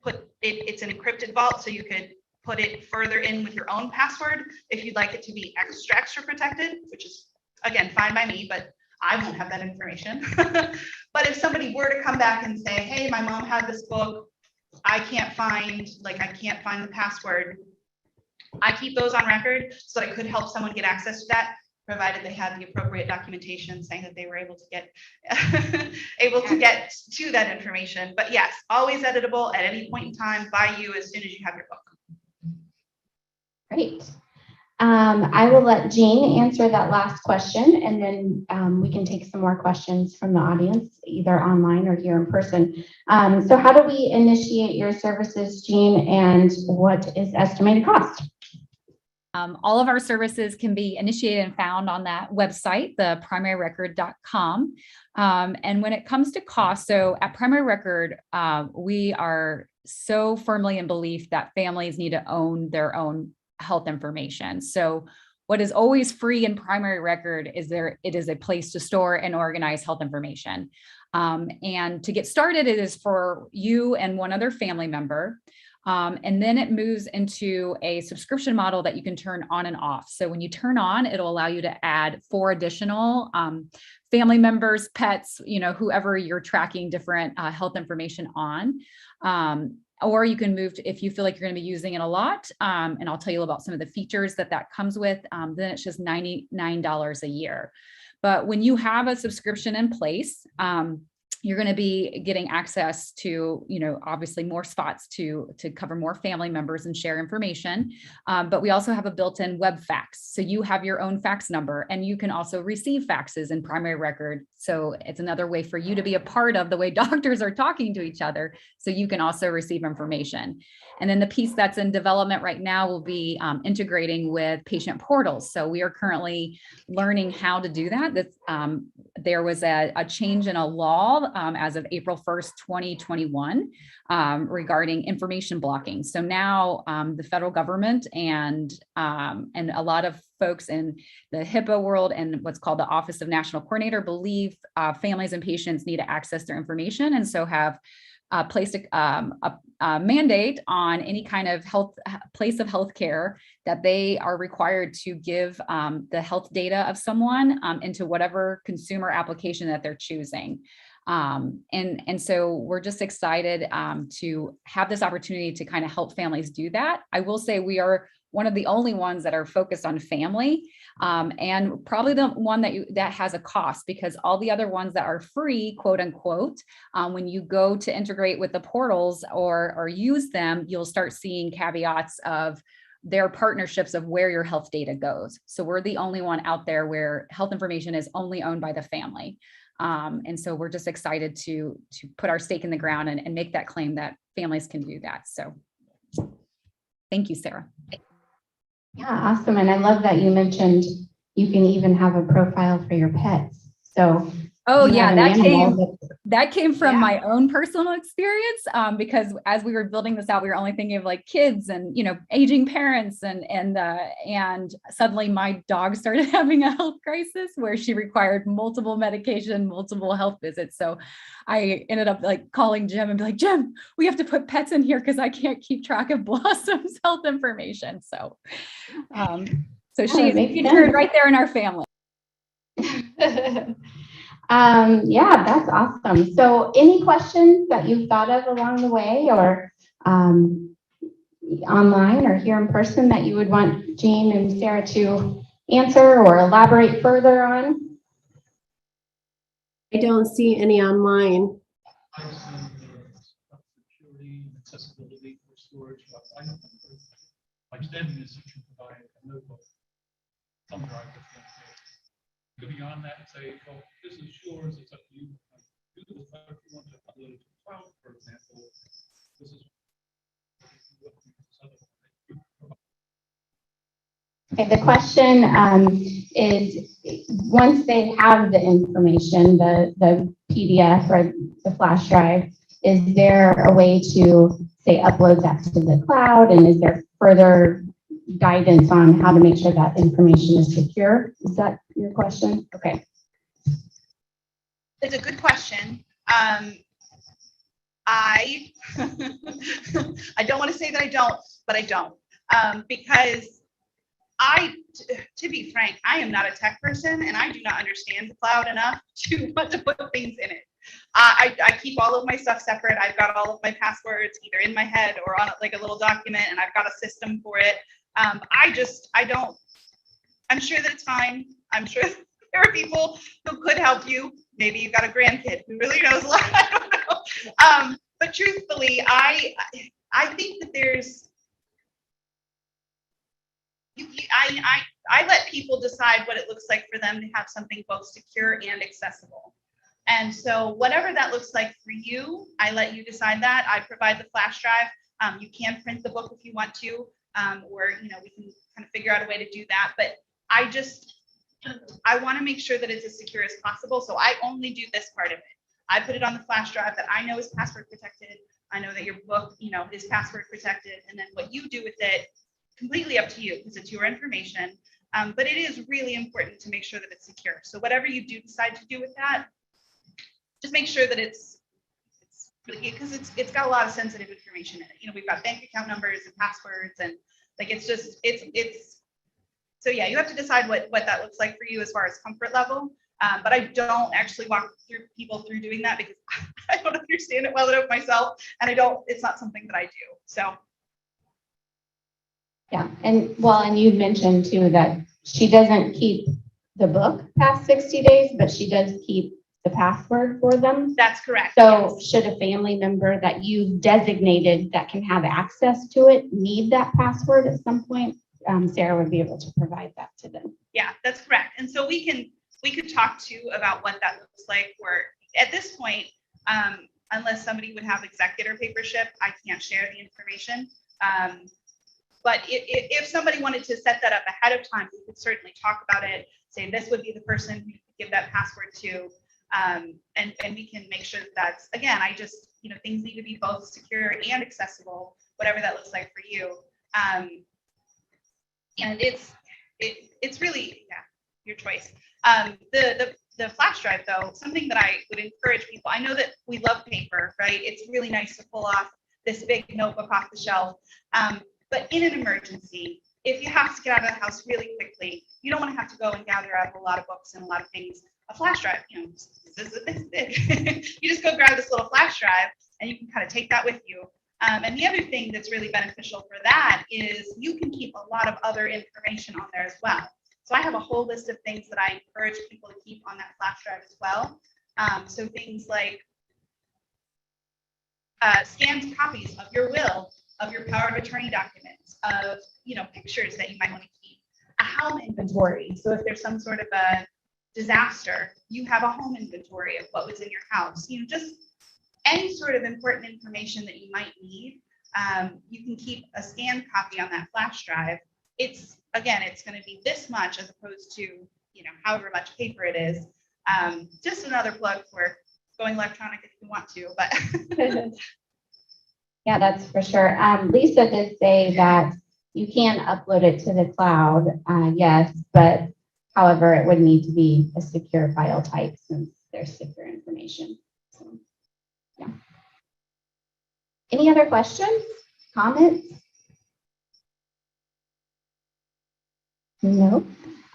put it, it's an encrypted vault, so you could put it further in with your own password if you'd like it to be extra protected, which is, again, fine by me, but I won't have that information. But if somebody were to come back and say, hey, my mom had this book, I can't find the password, I keep those on record so that I could help someone get access to that, provided they had the appropriate documentation saying that they were able to get to that information. But yes, always editable at any point in time by you as soon as you have your book. Great. I will let Jean answer that last question, and then we can take some more questions from the audience, either online or here in person. So how do we initiate your services, Jean, and what is estimated cost? All of our services can be initiated and found on that website, the primaryrecord.com. And when it comes to cost, so at Primary Record, we are so firmly in belief that families need to own their own health information. So what is always free in Primary Record is it is a place to store and organize health information. And to get started, it is for you and one other family member. And then it moves into a subscription model that you can turn on and off. So when you turn on, it'll allow you to add 4 additional family members, pets, whoever you're tracking different health information on. Or you can move to, if you feel like you're going to be using it a lot, and I'll tell you about some of the features that comes with, then it's just $99 a year. But when you have a subscription in place, you're going to be getting access to, obviously more spots to cover more family members and share information. But we also have a built-in web fax. So you have your own fax number, and you can also receive faxes in primary record. So it's another way for you to be a part of the way doctors are talking to each other. So you can also receive information. And then the piece that's in development right now will be integrating with patient portals. So we are currently learning how to do that. There was a change in a law as of April 1st, 2021, regarding information blocking. So now the federal government and a lot of folks in the HIPAA world and what's called the Office of National Coordinator believe families and patients need to access their information, and so have placed a mandate on any kind of place of healthcare that they are required to give the health data of someone into whatever consumer application that they're choosing. And so we're just excited to have this opportunity to kind of help families do that. I will say we are one of the only ones that are focused on family, and probably the one that has a cost, because all the other ones that are free, quote unquote, when you go to integrate with the portals or use them, you'll start seeing caveats of their partnerships of where your health data goes. So we're the only one out there where health information is only owned by the family. And so we're just excited to put our stake in the ground and make that claim that families can do that. So thank you, Sarah. Yeah, awesome. And I love that you mentioned you can even have a profile for your pets. So yeah, that came from my own personal experience, because as we were building this out, we were only thinking of like kids and aging parents, and suddenly my dog started having a health crisis where she required multiple medication, multiple health visits. So I ended up like calling Jim and be like, Jim, we have to put pets in here because I can't keep track of Blossom's health information. So she featured right there in our family. Yeah, that's awesome. So any questions that you've thought of along the way, or online or here in person, that you would want Jean and Sarah to answer or elaborate further on? I don't see any online. Security and accessibility for storage. My understanding is that you provide a notebook, thumb drive. Go beyond that and say, well, this is yours, it's up to you. If you want to upload it to the cloud, for example, this is Okay, the question is, once they have the information, the PDF or the flash drive, is there a way to say upload that to the cloud? And is there further guidance on how to make sure that information is secure? Is that your question? Okay. It's a good question. I don't want to say that I don't, but I don't, because to be frank, I am not a tech person, and I do not understand the cloud enough to want to put things in it. I keep all of my stuff separate. I've got all of my passwords either in my head or on like a little document, and I've got a system for it. I'm sure that it's fine. I'm sure there are people who could help you. Maybe you've got a grandkid who really knows a lot. I don't know. But truthfully, I think that there's, I let people decide what it looks like for them to have something both secure and accessible. And so whatever that looks like for you, I let you decide that. I provide the flash drive. You can print the book if you want to, or we can kind of figure out a way to do that. But I want to make sure that it's as secure as possible. So I only do this part of it. I put it on the flash drive that I know is password protected. I know that your book, is password protected. And then what you do with it, completely up to you, because it's your information. But it is really important to make sure that it's secure. So whatever you do decide to do with that, just make sure that it's because it's got a lot of sensitive information in it. You know, we've got bank account numbers and passwords, and like it's so yeah, you have to decide what that looks like for you as far as comfort level. But I don't actually walk people through doing that because I don't understand it well enough myself, and it's not something that I do. So Yeah, and you mentioned too that she doesn't keep the book past 60 days, but she does keep the password for them. that's correct. So yes. should a family member that you've designated that can have access to it need that password at some point, Sarah would be able to provide that to them. Yeah, that's correct. And so we could talk too about what that looks like. Where at this point, unless somebody would have executor papership, I can't share the information. But if somebody wanted to set that up ahead of time, we could certainly talk about it, say this would be the person who could give that password to, and we can make sure that's, again, things need to be both secure and accessible, whatever that looks like for you. And it's really, yeah, your choice. The flash drive though, something that I would encourage people, I know that we love paper, right? It's really nice to pull off this big notebook off the shelf. But in an emergency, if you have to get out of the house really quickly, you don't want to have to go and gather up a lot of books and a lot of things. A flash drive, this is big. You just go grab this little flash drive and you can kind of take that with you. And the other thing that's really beneficial for that is you can keep a lot of other information on there as well. So I have a whole list of things that I encourage people to keep on that flash drive as well. So things like scanned copies of your will, of your power of attorney documents, of pictures that you might want to keep, a home inventory. So if there's some sort of a disaster, you have a home inventory of what was in your house. Just any sort of important information that you might need. You can keep a scanned copy on that flash drive. It's going to be this much as opposed to however much paper it is. Just another plug for going electronic if you want to, but. Yeah, that's for sure. Lisa did say that you can upload it to the cloud, yes, but however, it would need to be a secure file type since there's secure information. So, yeah. Any other questions, comments? No.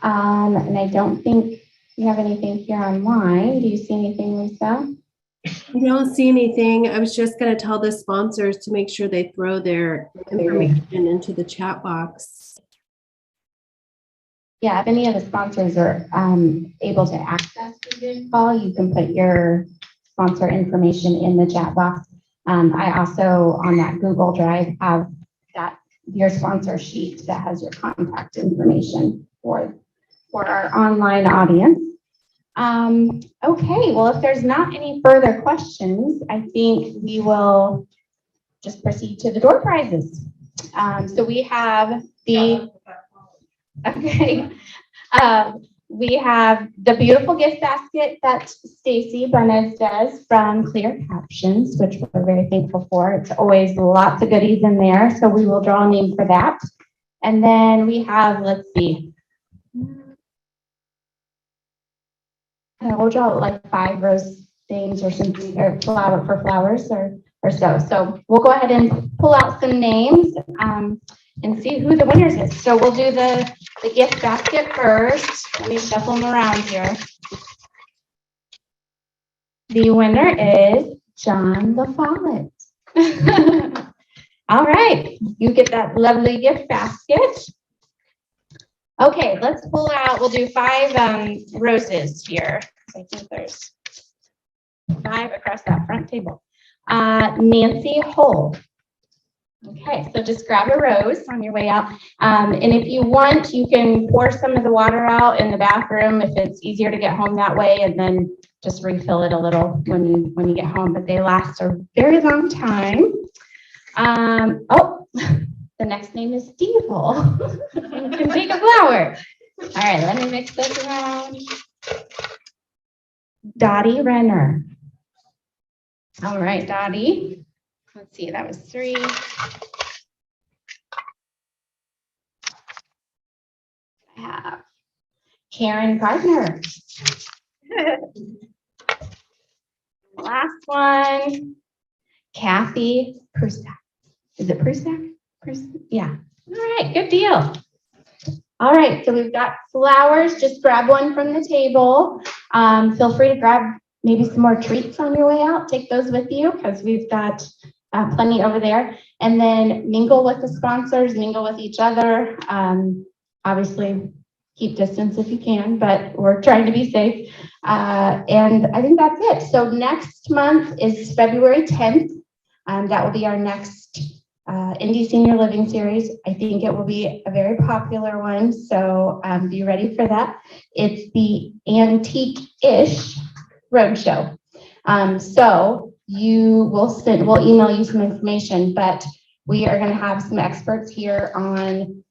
And I don't think you have anything here online. Do you see anything, Lisa? I don't see anything. I was just going to tell the sponsors to make sure they throw their information into the chat box. Yeah, if any of the sponsors are able to access the Zoom call, you can put your sponsor information in the chat box. I also, on that Google Drive, have your sponsor sheet that has your contact information for our online audience. Okay, well, if there's not any further questions, I think we will just proceed to the door prizes. So we have we have the beautiful gift basket that Stacy Brenez does from ClearCaptions, which we're very thankful for. It's always lots of goodies in there, so we will draw a name for that. And then we have, let's see, we'll draw like 5 rose things or something, or flowers or so. So we'll go ahead and pull out some names and see who the winners is. So we'll do the gift basket first. Let me shuffle them around here. The winner is John LaFollette. All right, you get that lovely gift basket. Okay, let's pull out, we'll do 5 roses here. I think there's 5 across that front table. Nancy Hull. Okay, so just grab a rose on your way out. And if you want, you can pour some of the water out in the bathroom if it's easier to get home that way, and then just refill it a little when you get home. But they last a very long time. The next name is Steve Hull. You can take a flower. All right, let me mix this around. Dottie Renner. All right, Dottie. Let's see, that was 3. I have Karen Gardner. Last one. Kathy Prusak. Is it Prusak? Yeah. All right, good deal. All right, so we've got flowers. Just grab one from the table. Feel free to grab maybe some more treats on your way out. Take those with you because we've got plenty over there. And then mingle with the sponsors, mingle with each other. Obviously, keep distance if you can, but we're trying to be safe. And I think that's it. So next month is February 10th. That will be our next Indy Senior Living Series. I think it will be a very popular one, so be ready for that. It's the Antique-ish Roadshow. So we'll email you some information, but we are going to have some experts here on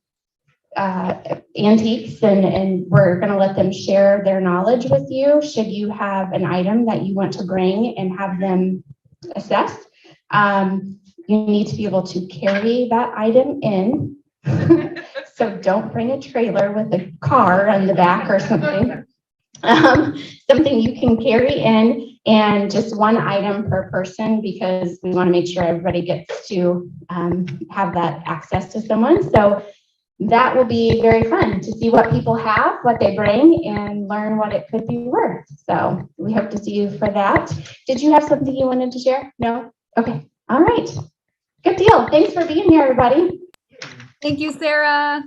antiques, and we're going to let them share their knowledge with you. Should you have an item that you want to bring and have them assess, you need to be able to carry that item in. So don't bring a trailer with a car on the back or something. Something you can carry in, and just one item per person, because we want to make sure everybody gets to have that access to someone. So that will be very fun to see what people have, what they bring, and learn what it could be worth. So we hope to see you for that. Did you have something you wanted to share? No? Okay. All right. Good deal. Thanks for being here, everybody. Thank you, Sarah.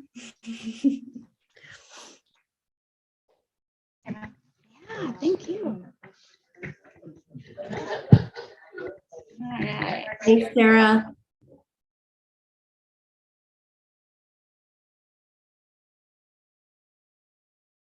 Yeah, thank you. All right. Thanks, Sarah.